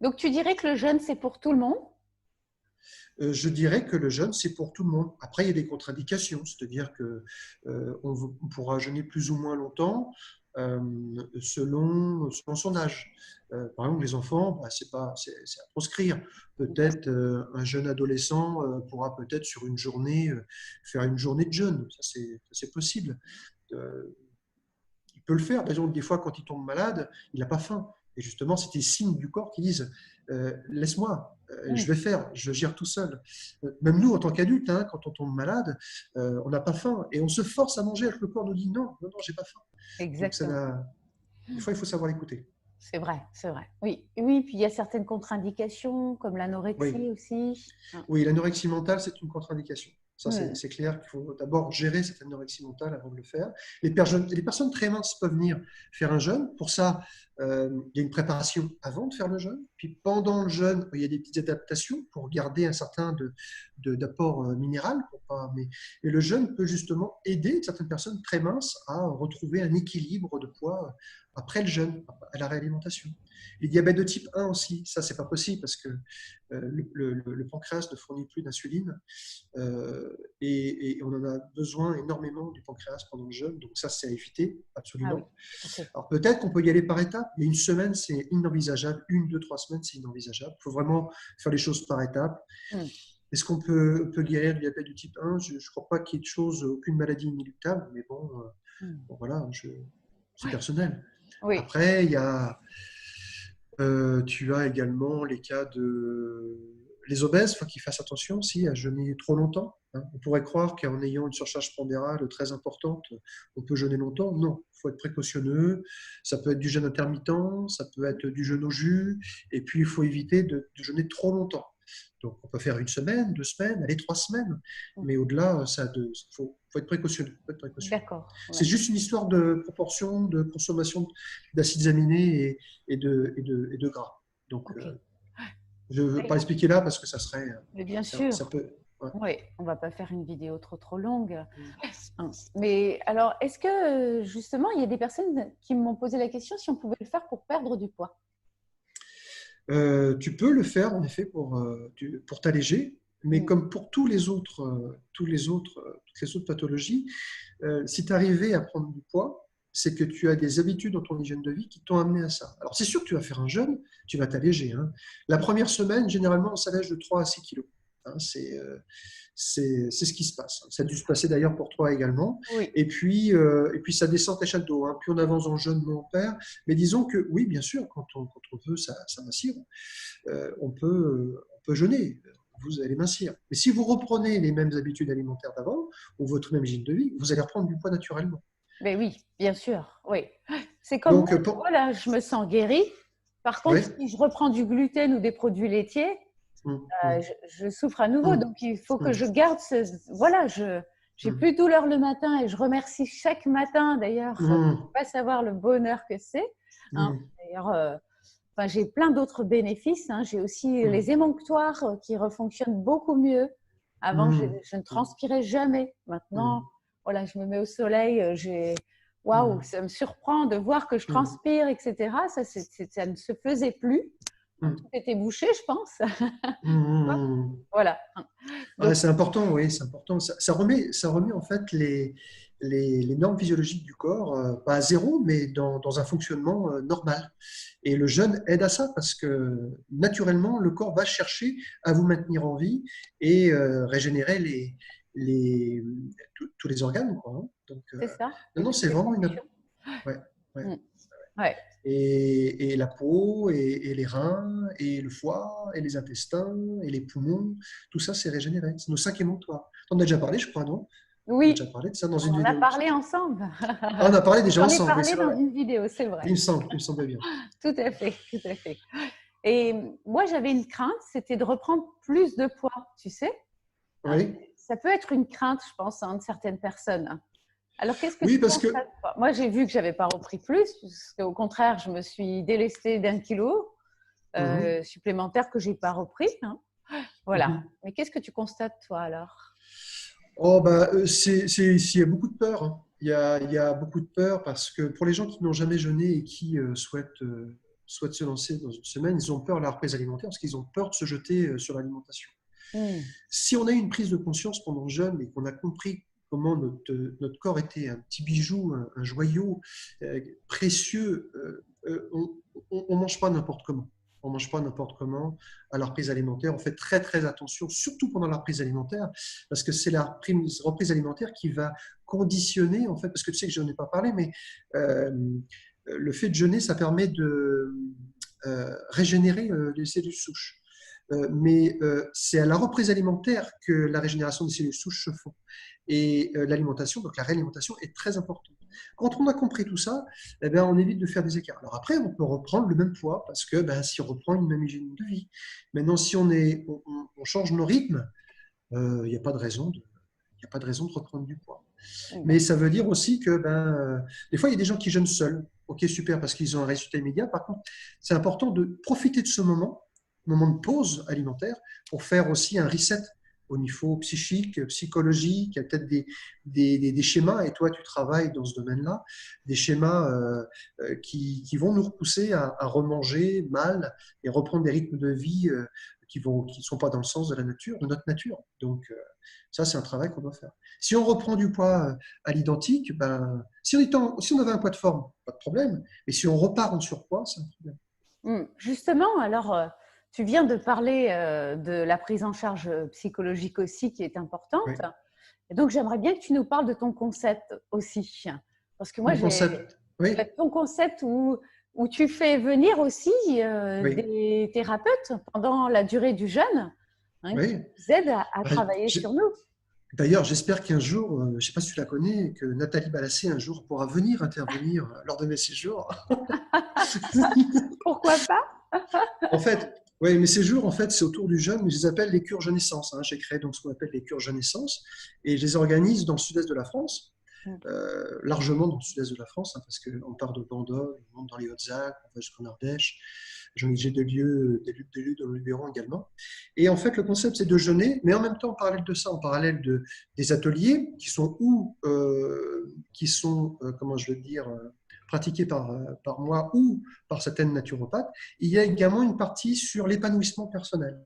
Donc, tu dirais que le jeûne, c'est pour tout le monde? Je dirais que le jeûne, c'est pour tout le monde. Après, il y a des contre-indications, c'est-à-dire que on pourra jeûner plus ou moins longtemps euh, selon son âge. Par exemple, les enfants, bah, c'est à proscrire. Peut-être un jeune adolescent pourra peut-être sur une journée faire une journée de jeûne. Ça, c'est possible. Euh, il peut le faire. Par exemple, des fois, quand il tombe malade, il n'a pas faim. Et justement, c'est des signes du corps qui disent laisse-moi, je vais faire, je gère tout seul. Même nous, en tant qu'adultes, hein, quand on tombe malade, on n'a pas faim et on se force à manger alors que le corps nous dit non, non, non, j'ai pas faim. Donc, Exactement. des fois, il faut savoir l'écouter. C'est vrai, c'est vrai. Oui, oui, puis il y a certaines contre-indications, comme Oui. l'anorexie aussi. Oui, l'anorexie mentale, c'est une contre-indication. Ça, Hmm. c'est clair qu'il faut d'abord gérer cette anorexie mentale avant de le faire. Les personnes très minces peuvent venir faire un jeûne. Pour ça, il y a une préparation avant de faire le jeûne. Puis pendant le jeûne, il y a des petites adaptations pour garder un certain d'apport minéral. Et le jeûne peut justement aider certaines personnes très minces à retrouver un équilibre de poids après le jeûne, à la réalimentation. Les diabètes de type 1 aussi, ça, c'est pas possible parce que le pancréas ne fournit plus d'insuline et on en a besoin énormément du pancréas pendant le jeûne, donc ça c'est à éviter Ah oui, absolument. ok. Alors peut-être qu'on peut y aller par étapes, mais une semaine c'est inenvisageable, une, deux, 3 semaines c'est inenvisageable. Il faut vraiment faire les choses par étapes. Hmm. Est-ce qu'on peut guérir du diabète de type 1? Je ne crois pas qu'il y ait de choses, aucune maladie inéluctable, mais bon, Hmm. bon voilà, c'est Oui, personnel. oui, Après, tu as également les cas de les obèses, il faut qu'ils fassent attention aussi à jeûner trop longtemps. Hein. On pourrait croire qu'en ayant une surcharge pondérale très importante, on peut jeûner longtemps. Non, il faut être précautionneux. Ça peut être du jeûne intermittent, ça peut être du jeûne au jus, et puis il faut éviter de jeûner trop longtemps. Donc on peut faire une semaine, 2 semaines, allez 3 semaines, mais au-delà, faut être précautionneux. Faut être précautionneux. d'accord. C'est Ouais. juste une histoire de proportion, de consommation d'acides aminés et de gras. Donc, Ok. je ne veux Oui, pas expliquer là parce que ça serait, mais bien ça sûr. peut. Ouais. Oui, on va pas faire une vidéo trop longue. Hein. Mais alors, est-ce que justement, il y a des personnes qui m'ont posé la question si on pouvait le faire pour perdre du poids? Tu peux le faire en effet pour t'alléger, mais Hmm. comme pour toutes les autres pathologies, si tu arrivais à prendre du poids, c'est que tu as des habitudes dans ton hygiène de vie qui t'ont amené à ça. Alors c'est sûr que tu vas faire un jeûne, tu vas t'alléger. Hein. La première semaine, généralement, on s'allège de 3 à 6 kilos. Hein, c'est ce qui se passe. Ça a dû se passer d'ailleurs pour toi également. Oui, Et puis ça descend crescendo. Hein. Plus on avance dans le jeûne, moins on perd. Mais disons que oui, bien sûr, quand on veut s'amincir, on peut jeûner. Vous allez mincir. Mais si vous reprenez les mêmes habitudes alimentaires d'avant, ou votre même hygiène de vie, vous allez reprendre du poids naturellement. mais oui, bien sûr. Oui. C'est comme moi, Donc, tu vois, là, je me sens guérie. Par contre, ouais. si je reprends du gluten ou des produits laitiers, Hum, hum, je souffre à nouveau. hum, Donc, il faut que hum, je garde ce. Voilà, j'ai hum, plus de douleur le matin et je remercie chaque matin, d'ailleurs. Tu ne peux hum, pas savoir le bonheur que c'est. Hein. hum, D'ailleurs, enfin, j'ai plein d'autres bénéfices. Hein. J'ai aussi hum, les émonctoires qui refonctionnent beaucoup mieux. Avant, hum, je ne transpirais jamais. Maintenant, hum, voilà, je me mets au soleil. Waouh, hum, ça me surprend de voir que je hum, transpire, etc. Ça ne se faisait plus. Hein, tout hum, était bouché, je pense. hum. Voilà. Ah, Donc, c'est important, oui, c'est important. Ça remet en fait les normes physiologiques du corps, pas à zéro, mais dans un fonctionnement normal. Et le jeûne aide à ça parce que naturellement, le corps va chercher à vous maintenir en vie et régénérer les, tous les organes, quoi, hein. Donc, c'est ça. non, Et non, toutes c'est les vraiment une. fonctions. Ouais, ouais. Mm. Ouais. Et la peau, et les reins, et le foie, et les intestins, et les poumons, tout ça, c'est régénéré. C'est nos 5 émonctoires. On en a déjà parlé, je crois, non? On a déjà Oui, parlé de ça dans on une en a vidéo, il me semble. parlé ensemble. Ah, on a parlé déjà J'en ai ensemble, oui, parlé c'est dans vrai. une vidéo, c'est vrai. Il me semble bien. Tout à fait, tout à fait. Et moi, j'avais une crainte, c'était de reprendre plus de poids, tu sais. Hein. Oui, Ça peut être une crainte, je pense, hein, de certaines personnes. Alors, qu'est-ce que oui, tu parce que. constates, toi? Moi, j'ai vu que j'avais pas repris plus, parce qu'au contraire, je me suis délestée d'1 kilo Mhm, supplémentaire que j'ai pas repris. Hein. Voilà. mhm. Mais qu'est-ce que tu constates, toi, alors? Oh, bah, il y a beaucoup de peur. Hein. Il y a beaucoup de peur parce que pour les gens qui n'ont jamais jeûné et qui souhaitent se lancer dans une semaine, ils ont peur de la reprise alimentaire parce qu'ils ont peur de se jeter sur l'alimentation. Si on a eu une prise de conscience pendant le jeûne et qu'on a compris comment notre corps était un petit bijou, un joyau précieux, on ne mange pas n'importe comment. On ne mange pas n'importe comment à la reprise alimentaire. On fait très, très attention, surtout pendant la reprise alimentaire, parce que c'est la reprise alimentaire qui va conditionner, en fait, parce que tu sais que je n'en ai pas parlé, mais le fait de jeûner, ça permet de régénérer les cellules souches. Mais c'est à la reprise alimentaire que la régénération des cellules souches se font. Et l'alimentation, donc la réalimentation est très importante. Quand on a compris tout ça, eh bien, on évite de faire des écarts. Alors après, on peut reprendre le même poids parce que si on reprend une même hygiène de vie. Maintenant, si on change nos rythmes, il n'y a pas de raison de reprendre du poids. Mais ça veut dire aussi que des fois, il y a des gens qui jeûnent seuls. Ok, super, parce qu'ils ont un résultat immédiat. Par contre, c'est important de profiter de ce moment de pause alimentaire pour faire aussi un reset au niveau psychique, psychologique. Il y a peut-être des schémas, et toi tu travailles dans ce domaine-là, des schémas qui vont nous repousser à remanger mal et reprendre des rythmes de vie qui ne sont pas dans le sens de la nature, de notre nature. Donc ça, c'est un travail qu'on doit faire. Si on reprend du poids à l'identique, si on avait un poids de forme, pas de problème, mais si on repart en surpoids, c'est un problème. Justement, alors tu viens de parler de la prise en charge psychologique aussi qui est importante. Oui. Et donc, j'aimerais bien que tu nous parles de ton concept aussi. Parce que moi, ton concept où tu fais venir aussi des thérapeutes pendant la durée du jeûne qui vous aident à travailler sur nous. D'ailleurs, j'espère qu'un jour, je ne sais pas si tu la connais, que Nathalie Balassé un jour pourra venir intervenir lors de mes séjours. Pourquoi pas? En fait, oui, mes séjours, en fait, c'est autour du jeûne, mais je les appelle les cures jeûnescence. J'ai créé donc ce qu'on appelle les cures jeûnescence et je les organise dans le sud-est de la France, largement dans le sud-est de la France, parce qu'on part de Bandol, on monte dans les Hautes-Alpes, on va jusqu'en Ardèche. J'ai des lieux dans le Luberon également. Et en fait, le concept, c'est de jeûner, mais en même temps, en parallèle de ça, en parallèle des ateliers qui sont comment je veux dire, pratiqués par moi ou par certaines naturopathes, il y a également une partie sur l'épanouissement personnel.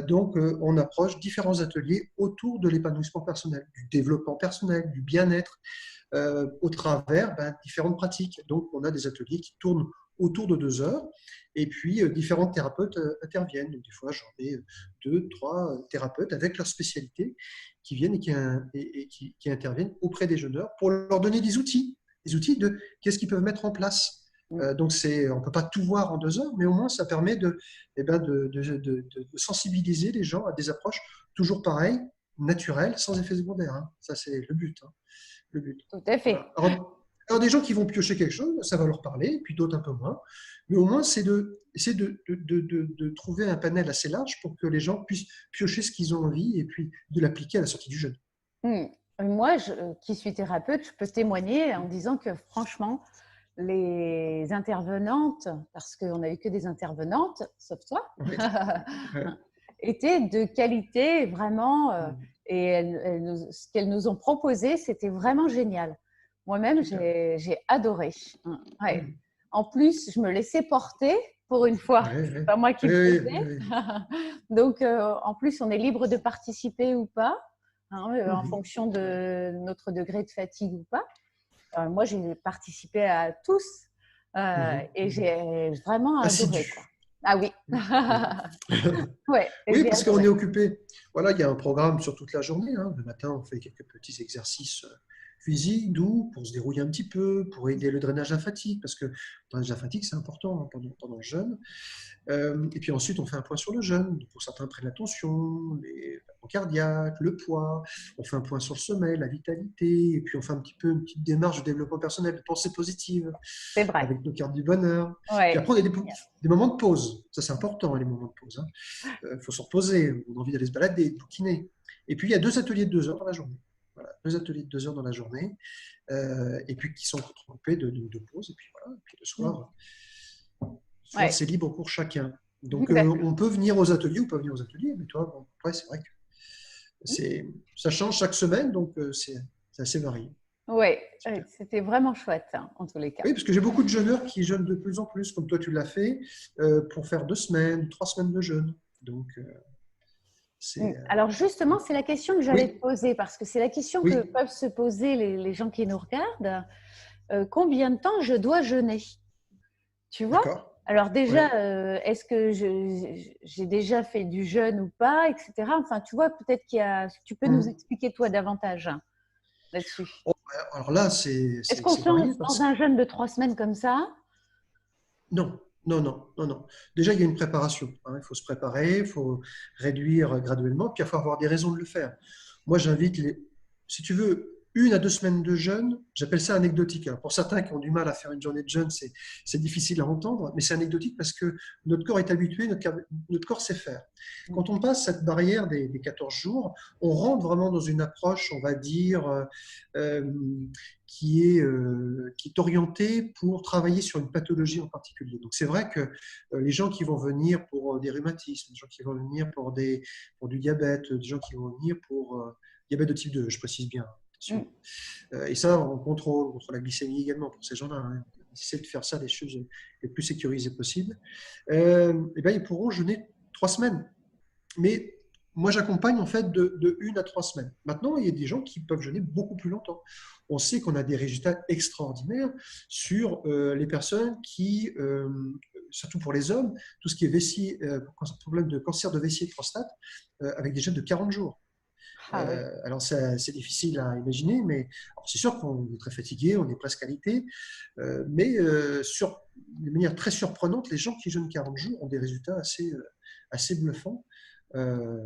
Donc, on approche différents ateliers autour de l'épanouissement personnel, du développement personnel, du bien-être, au travers différentes pratiques. Donc, on a des ateliers qui tournent autour de 2 heures, et puis différents thérapeutes interviennent. Donc, des fois, j'en ai 2, 3 thérapeutes avec leur spécialité qui viennent et qui interviennent auprès des jeûneurs pour leur donner des outils de qu'est-ce qu'ils peuvent mettre en place. Donc, on ne peut pas tout voir en 2 heures, mais au moins, ça permet de sensibiliser les gens à des approches toujours pareilles, naturelles, sans effet secondaire. Ça, c'est le but. Le but. Tout à fait. Alors, des gens qui vont piocher quelque chose, ça va leur parler, puis d'autres un peu moins. Mais au moins, c'est de trouver un panel assez large pour que les gens puissent piocher ce qu'ils ont envie et puis de l'appliquer à la sortie du jeûne. Moi, qui suis thérapeute, je peux témoigner en disant que franchement, les intervenantes, parce qu'on n'a eu que des intervenantes, sauf toi, étaient de qualité vraiment, et ce qu'elles nous ont proposé, c'était vraiment génial. Moi-même, j'ai adoré. En plus, je me laissais porter pour une fois. C'est pas moi qui le faisais. Donc, en plus, on est libre de participer ou pas, en fonction de notre degré de fatigue ou pas. Moi, j'ai participé à tous et j'ai vraiment adoré. Quoi. Ah oui. Oui, parce qu'on est occupé. Voilà, il y a un programme sur toute la journée. Le matin, on fait quelques petits exercices physiques, doux, pour se dérouiller un petit peu, pour aider le drainage lymphatique, parce que le drainage lymphatique, c'est important pendant le jeûne. Et puis ensuite, on fait un point sur le jeûne. Pour certains, prennent la tension, les battements cardiaques, le poids. On fait un point sur le sommeil, la vitalité. Et puis, on fait une petite démarche de développement personnel, de pensée positive. C'est vrai. Avec nos cartes du bonheur. Puis après, il y a des moments de pause. Ça, c'est important, les moments de pause. Faut se reposer. On a envie d'aller se balader, de bouquiner. Et puis, il y a 2 ateliers de 2 heures dans la journée. Voilà, 2 ateliers de 2 heures dans la journée. Et puis, qui sont regroupés de pause. Et puis, voilà. Et puis, le soir... c'est libre pour chacun. Donc, on peut venir aux ateliers ou pas venir aux ateliers, mais toi, c'est vrai que ça change chaque semaine, donc c'est assez varié. Ouais, Super. c'était vraiment chouette, hein, en tous les cas. Oui, parce que j'ai beaucoup de jeûneurs qui jeûnent de plus en plus, comme toi tu l'as fait, pour faire 2 semaines, 3 semaines de jeûne. Donc, c'est… Alors justement, c'est la question que j'allais te Oui, poser, parce que c'est la question que oui, peuvent se poser les gens qui nous regardent. Combien de temps je dois jeûner? Tu vois? d'accord. Alors Ouais. déjà, est-ce que j'ai déjà fait du jeûne ou pas, etc. Enfin, tu vois, peut-être tu peux nous Hum. expliquer toi davantage, hein, là-dessus. Oh, alors là, c'est Est-ce c'est- qu'on c'est se varié lance dans parce un jeûne de 3 semaines comme ça? non, non, non, non, non. Déjà, il y a une préparation, hein. Il faut se préparer, il faut réduire graduellement, puis il faut avoir des raisons de le faire. Moi, j'invite si tu veux, 1 à 2 semaines de jeûne, j'appelle ça anecdotique. Alors, pour certains qui ont du mal à faire une journée de jeûne, c'est difficile à entendre, mais c'est anecdotique parce que notre corps est habitué, notre corps sait faire. Quand on passe cette barrière des 14 jours, on rentre vraiment dans une approche, on va dire, euh, qui est orienté pour travailler sur une pathologie en particulier. Donc c'est vrai que les gens qui vont venir pour des rhumatismes, des gens qui vont venir pour du diabète, des gens qui vont venir pour diabète de type 2, je précise bien, Mm. attention. Et ça, on contrôle la glycémie également pour ces gens-là, hein. On essaie de faire ça des choses les plus sécurisées possibles. Et ben, ils pourront jeûner 3 semaines. Mais moi, j'accompagne en fait de 1 à 3 semaines. Maintenant, il y a des gens qui peuvent jeûner beaucoup plus longtemps. On sait qu'on a des résultats extraordinaires sur les personnes qui, surtout pour les hommes, tout ce qui est vessie, problème de cancer de vessie et de prostate, avec des jeûnes de 40 jours. Ah oui. Alors, c'est difficile à imaginer, mais c'est sûr qu'on est très fatigué, on est presque alité, mais de manière très surprenante, les gens qui jeûnent 40 jours ont des résultats assez bluffants. Euh,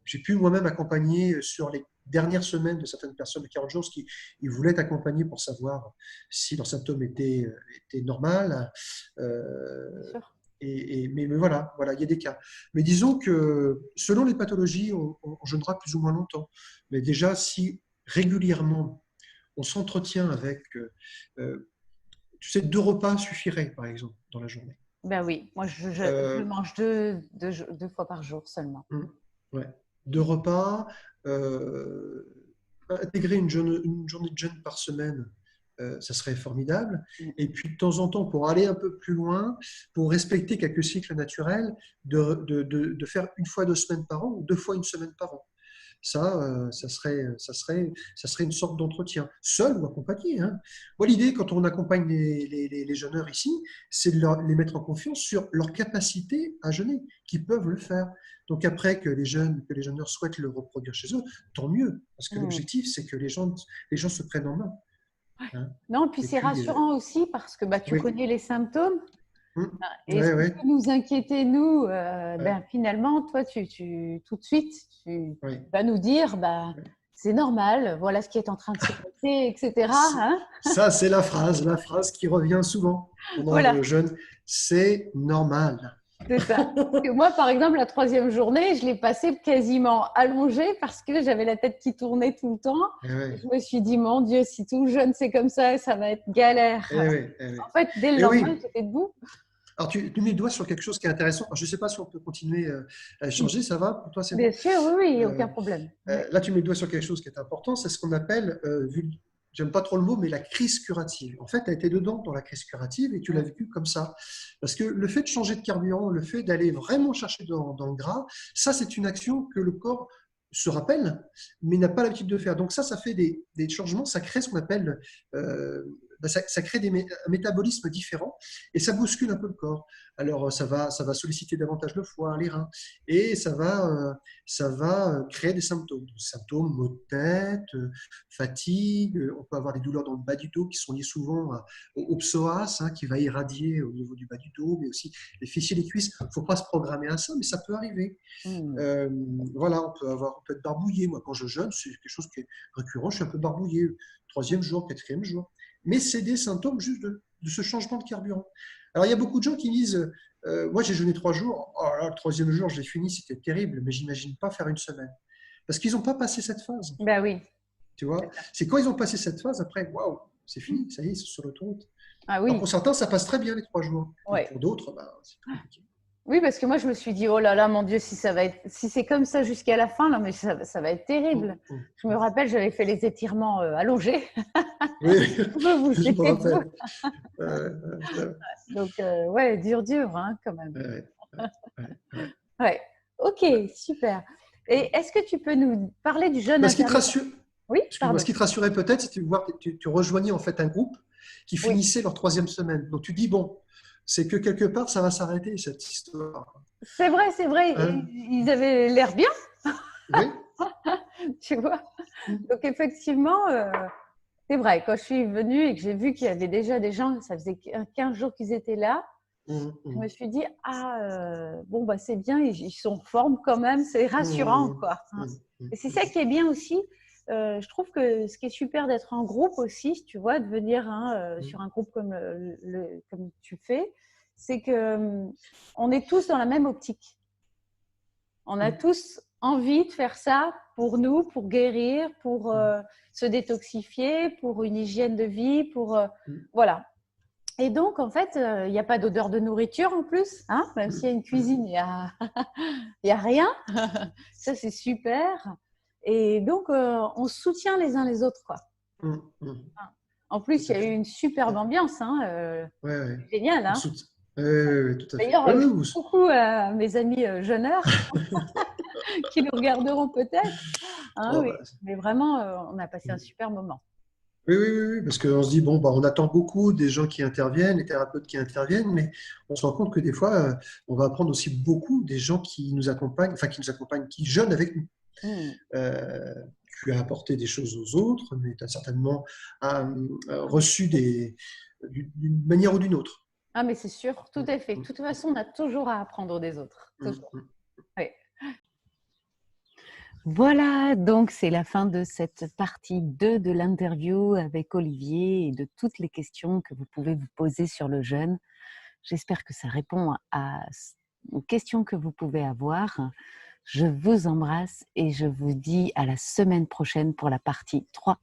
j'ai pu moi-même accompagner sur les dernières semaines de certaines personnes de 40 jours, ce qu'ils voulaient accompagner pour savoir si leurs symptômes étaient normaux. Bien Euh, sûr. mais voilà, il y a des cas. Mais disons que selon les pathologies, on jeûnera plus ou moins longtemps. Mais déjà, si régulièrement on s'entretient avec, tu sais, 2 repas suffiraient, par exemple, dans la journée. Ben oui, moi je Euh, mange deux fois par jour seulement. ouais. 2 repas, intégrer une journée de jeûne par semaine, ça serait formidable. Mm. Et puis de temps en temps, pour aller un peu plus loin, pour respecter quelques cycles naturels, de faire 1 fois 2 semaines par an ou 2 fois 1 semaine par an. Ça, ça serait une sorte d'entretien, seul ou accompagné, hein. Moi, l'idée, quand on accompagne les jeûneurs ici, c'est de les mettre en confiance sur leur capacité à jeûner, qu'ils peuvent le faire. Donc après, que les jeûneurs souhaitent le reproduire chez eux, tant mieux, parce que Mm. l'objectif, c'est que les gens se prennent en main, hein. Non, puis Et c'est puis, rassurant aussi parce que bah, tu oui. connais les symptômes. Et ce Ouais, qui ouais, peut nous inquiéter, nous, ouais, ben, finalement, toi, tout de suite, tu ouais, vas nous dire, bah, ouais. c'est normal, voilà ce qui est en train de se passer, etc. Hein. Ça, c'est la phrase qui revient souvent pendant Voilà, le jeûne. C'est normal. c'est ça. Parce que moi, par exemple, la troisième journée, je l'ai passée quasiment allongée parce que j'avais la tête qui tournait tout le temps. Eh Et ouais, je me suis dit, mon Dieu, si tout le jeûne c'est comme ça va être galère. eh oui, eh oui. En fait, dès le Eh lendemain, oui. j'étais debout. Alors, tu mets le doigt sur quelque chose qui est intéressant. Alors, je ne sais pas si on peut continuer à échanger. Ça va? Pour toi, c'est Bien bon? sûr, oui, oui, Euh, aucun problème. Oui. Là, tu mets le doigt sur quelque chose qui est important. C'est ce qu'on appelle, j'aime pas trop le mot, mais la crise curative. En fait, tu as été dedans dans la crise curative et tu l'as vécu comme ça. Parce que le fait de changer de carburant, le fait d'aller vraiment chercher dans le gras, ça, c'est une action que le corps se rappelle, mais n'a pas l'habitude de faire. Donc ça fait des changements, ça crée ce qu'on appelle, ça crée un métabolisme différent et ça bouscule un peu le corps. Alors ça va solliciter davantage le foie, les reins, et ça va créer des symptômes, maux de tête, fatigue. On peut avoir des douleurs dans le bas du dos qui sont liées souvent au psoas, hein, qui va irradier au niveau du bas du dos, mais aussi les fessiers, les cuisses. Il ne faut pas se programmer à ça, mais ça peut arriver. Mm. Euh, voilà, on peut être barbouillé. Moi, quand je jeûne, c'est quelque chose qui est récurrent. Je suis un peu barbouillé, troisième jour, quatrième jour. Mais c'est des symptômes juste de ce changement de carburant. Alors, il y a beaucoup de gens qui disent, moi, j'ai jeûné 3 jours. Oh là, le troisième jour, j'ai fini, c'était terrible, mais j'imagine pas faire 1 semaine. Parce qu'ils n'ont pas passé cette phase. Ben oui, Tu vois, c'est ça. c'est quand ils ont passé cette phase, après, waouh, c'est fini, ça y est, c'est sur l'autoroute. Ah Alors, oui, pour certains, ça passe très bien les 3 jours. Et ouais. pour d'autres, bah, c'est plus compliqué. Oui, parce que moi, je me suis dit, oh là là, mon Dieu, si c'est comme ça jusqu'à la fin, là, mais ça va être terrible. Je me rappelle, j'avais fait les étirements allongés. Oui, Vous je me étiez debout. rappelle. Donc, ouais, dur, hein, quand même. Ouais, ouais, ouais. Ouais. Ok, super. Et est-ce que tu peux nous parler du jeûne Bah, ce qui te intermittent? rassure, Oui, excuse-moi, ce pardon. qui te rassurait peut-être, c'est que tu rejoignais en fait un groupe qui Oui, finissait leur troisième semaine. Donc tu dis, bon, c'est que quelque part, ça va s'arrêter, cette histoire. c'est vrai. Hein? Ils avaient l'air bien, Oui. tu vois. Donc, effectivement, c'est vrai. Quand je suis venue et que j'ai vu qu'il y avait déjà des gens, ça faisait 15 jours qu'ils étaient là, je me suis dit, ah, bon, bah, c'est bien, ils sont en forme quand même, c'est rassurant, quoi. Et c'est ça qui est bien aussi. Je trouve que ce qui est super d'être en groupe aussi, tu vois, de venir sur un groupe comme tu fais, c'est que on est tous dans la même optique. On a tous envie de faire ça pour nous, pour guérir, pour se détoxifier, pour une hygiène de vie, voilà. Et donc, en fait, il n'y a pas d'odeur de nourriture en plus, hein, même s'il y a une cuisine, il y a rien. Ça, c'est super. Et donc, on se soutient les uns les autres, quoi. En Tout plus, il à y a eu fait. une superbe ambiance, hein, Ouais, ouais. génial, On hein. soutient. Ouais, tout à fait. D'ailleurs, Ouais, ouais, coucou à mes amis jeûneurs qui nous regarderont peut-être. Hein, oh, oui. bah, Mais vraiment, on a passé un super moment. oui, oui, oui, oui, parce qu'on se dit, bon, bah, on attend beaucoup des gens qui interviennent, les thérapeutes qui interviennent, mais on se rend compte que des fois, on va apprendre aussi beaucoup des gens qui nous accompagnent, enfin, qui nous accompagnent, qui jeûnent avec nous. Mmh. Euh, Tu as apporté des choses aux autres, mais tu as certainement reçu d'une manière ou d'une autre. Ah, mais c'est sûr, tout Mm, à fait. De mm, toute façon, on a toujours à apprendre des autres. mm, Toujours. mm. Oui. Voilà, donc c'est la fin de cette partie 2 de l'interview avec Olivier et de toutes les questions que vous pouvez vous poser sur le jeûne. J'espère que ça répond aux questions que vous pouvez avoir. Je vous embrasse et je vous dis à la semaine prochaine pour la partie 3.